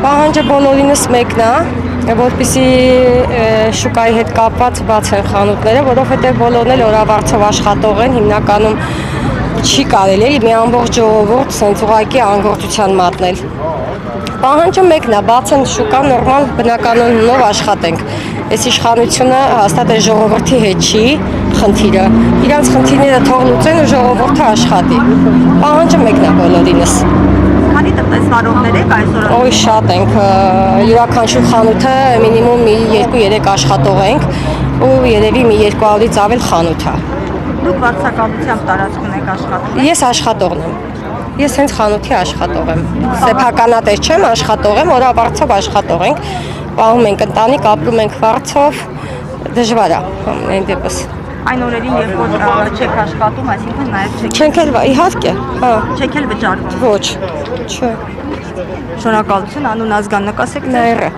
Պահանջը բոլորինս մեկն է, որպեսզի շուկայի հետ կապված բաց են խանութները, որովհետև բոլորն էլ օրավարձով աշխատող են, հիմնականում չի կարելի մի ամբողջ ժողովուրդ սենց ուղղակի անգործության մատնել։ Պահանջը մեկն է, բաց են շուկան նորմալ բնականոնով աշխատենք։ Այս իշխանությունը հաստատ է ժողովրդի հետ չի խնդիրը։ Իրանց խնդիրները թող լուծեն ու ժողովուրդը աշխատի։ Պահանջը մեկն է բոլորինս։ Քանի տնտեսվարողներ եք այսօր։ Ոյ շատ ենք, յուրաքանչյուր խանութը մինիմում մի 2-3 աշխատող ենք ու երևի մի 200-ից ավել խանութ է։ Դուք վարձակալությամբ տարածքում եք աշխատում։ Ես աշխատողն եմ։ Ես հենց խանութի աշխատող եմ։ Սեփականատեր չեմ, աշխատող եմ, օրավարձով աշխատող ենք։ Պահում ենք ընտանիք, ապրում ենք վարձով, դժվար է ամեն դեպս։ Այն օրերին, երբ որ չեք աշխատում, այսինքն նաև Չենք էլ, իհարկե, հա։ չեք էլ վճարում։ Ոչ, չէ։ Շնորհակալություն, անուն ազգան նկասեք։ Նայրը։